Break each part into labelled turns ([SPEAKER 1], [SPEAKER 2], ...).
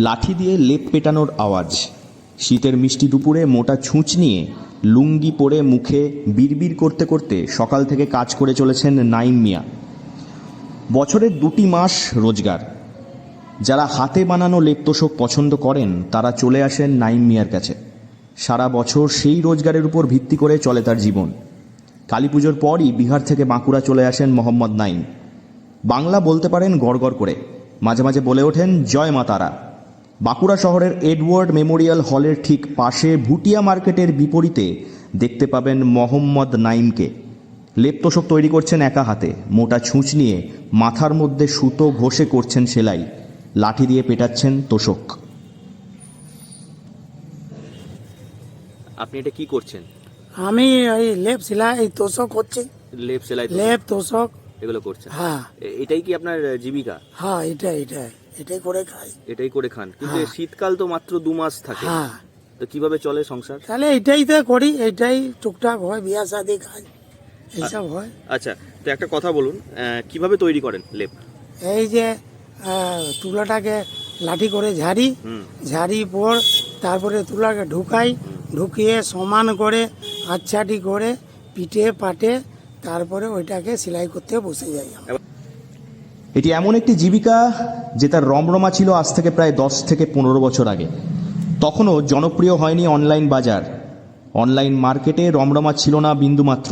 [SPEAKER 1] লাঠি দিয়ে লেপ পেটানোর আওয়াজ। শীতের মিষ্টি দুপুরে মোটা ছুঁচ নিয়ে লুঙ্গি পরে মুখে বিড়বিড় করতে করতে সকাল থেকে কাজ করে চলেছেন নাইম মিয়া। বছরের 2টি মাস রোজগার। যারা হাতে বানানো লেপ তোশক পছন্দ করেন তারা চলে আসেন নাইম মিয়ার কাছে। সারা বছর সেই রোজগারের উপর ভিত্তি করে চলে তার জীবন। কালী পুজোর পরই বিহার থেকে বাঁকুড়া চলে আসেন মোহাম্মদ নাইম। বাংলা বলতে পারেন গড়গড় করে, মাঝে মাঝে বলে ওঠেন জয় মা তারা। বাঁকুড়া শহরের এডওয়ার্ড মেমোরিয়াল হলের ঠিক পাশে ভুটিয়া মার্কেটের বিপরীতে দেখতে পাবেন মোহাম্মদ নাইমকে। লেপ তোশক তৈরি করছেন একা হাতে, মোটা ছুঁচ নিয়ে মাথার মধ্যে সুতো ঘষে করছেন সেলাই, লাঠি দিয়ে পেটাচ্ছেন তোশক।
[SPEAKER 2] আপনি এটা কি করছেন?
[SPEAKER 3] আমি এই লেপ সেলাই, এই তোষক করছি।
[SPEAKER 2] লেপ সেলাই,
[SPEAKER 3] লেপ তোষক
[SPEAKER 2] এগুলো করছেন?
[SPEAKER 3] হ্যাঁ।
[SPEAKER 2] এটাই কি আপনার জীবিকা?
[SPEAKER 3] হ্যাঁ, এটাই করে খাই।
[SPEAKER 2] এটাই করে খান? কিন্তু শীতকাল তো মাত্র 2 মাস থাকে।
[SPEAKER 3] হ্যাঁ,
[SPEAKER 2] তো কিভাবে চলে সংসার?
[SPEAKER 3] তাহলে এটাই তো করি, এটাই টুকটাক হয়, বিয়া শাদী কাজ এইসব হয়।
[SPEAKER 2] আচ্ছা, তো একটা কথা বলুন, কিভাবে তৈরি করেন লেপ?
[SPEAKER 3] এই যে তুলাটাকে লাঠি করে ঝাড়ি পর তারপরে তুলাকে ঢুকিয়ে সমান করে আচ্ছাটি করে পিঠে পাটে তারপরে ওইটাকে সেলাই করতে বসে যাই।
[SPEAKER 1] এটি এমন একটি জীবিকা যে তার রমরমা ছিল আজ থেকে প্রায় 10 থেকে 15 বছর আগে। তখনও জনপ্রিয় হয়নি অনলাইন বাজার। অনলাইন মার্কেটে রমরমা ছিল না বিন্দুমাত্র।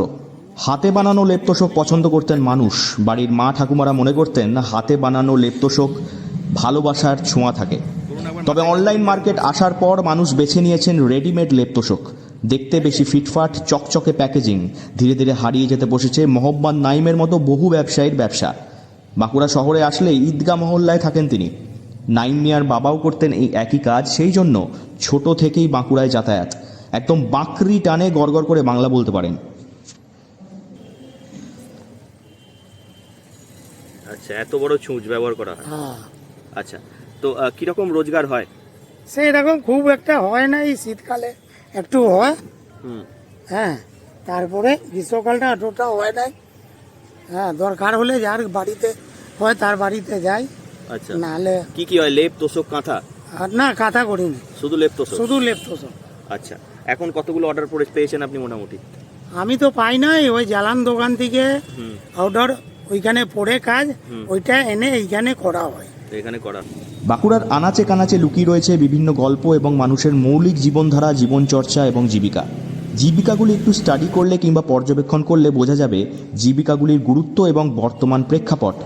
[SPEAKER 1] হাতে বানানো লেপ তোশক পছন্দ করতেন মানুষ। বাড়ির মা ঠাকুমারা মনে করতেন হাতে বানানো লেপ তোশক ভালোবাসার ছোঁয়া থাকে। তবে অনলাইন মার্কেট আসার পর মানুষ বেছে নিয়েছেন রেডিমেড লেপ তোশক। দেখতে বেশি ফিটফাট, চকচকে প্যাকেজিং। ধীরে ধীরে হারিয়ে যেতে বসেছে মোহাম্মদ নাইমের মতো বহু ব্যবসায়ীর ব্যবসা। বাঁকুড়া শহরে আসলে ঈদগাহ মহল্লায় থাকেন তিনি। নাইম মিয়ার বাবাও করতেন এই একই কাজ, সেই জন্য ছোট থেকেই বাঁকুড়ায় যাতায়াত। একদম বাঁকড়ি টানে গড়গড় করে বাংলা বলতে পারেন।
[SPEAKER 2] আচ্ছা, এত বড় ছুঁচ ব্যবহার করা হয়? আচ্ছা, তো কিরকম রোজগার হয়?
[SPEAKER 3] সেই রকম খুব একটা হয় না, এই শীতকালে একটু হয়। হ্যাঁ, তারপরে গ্রীষ্মকালটা এতটা হয় না। হ্যাঁ, দরকার হলে যার বাড়িতে হয় তার বাড়িতে যাই।
[SPEAKER 2] আচ্ছা,
[SPEAKER 3] নাহলে
[SPEAKER 2] কি কি হয়? লেপ তোশক, কাঁথা?
[SPEAKER 3] না, কাঁথা করিনি,
[SPEAKER 2] শুধু লেপ তোশক?
[SPEAKER 3] শুধু লেপ তোষক।
[SPEAKER 2] আচ্ছা, এখন কতগুলো অর্ডার পেয়েছেন আপনি মোটামুটি?
[SPEAKER 3] আমি তো পাই নাই, ওই জালান দোকান থেকে অর্ডার, ওইখানে পড়ে কাজ, ওইটা এনে এইখানে করা হয়।
[SPEAKER 2] এখানে করা।
[SPEAKER 1] বাঁকুড়ার আনাচে কানাচে লুকিয়ে রয়েছে বিভিন্ন গল্প এবং মানুষের মৌলিক জীবনধারা, জীবনচর্চা এবং জীবিকা। জীবিকাগুলি একটু স্টাডি করলে কিংবা পর্যবেক্ষণ করলে বোঝা যাবে জীবিকাগুলির গুরুত্ব এবং বর্তমান প্রেক্ষাপট।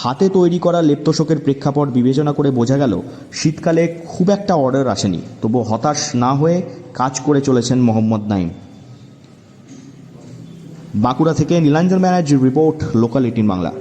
[SPEAKER 1] হাতে তৈরি করা লেপ তোশকের প্রেক্ষাপট বিবেচনা করে বোঝা গেল শীতকালে খুব একটা অর্ডার আসেনি, তবু হতাশ না হয়ে কাজ করে চলেছেন মোহাম্মদ নাইম। বাঁকুড়া থেকে নীলাঞ্জন ব্যানার্জির রিপোর্ট, লোকাল 18 বাংলা।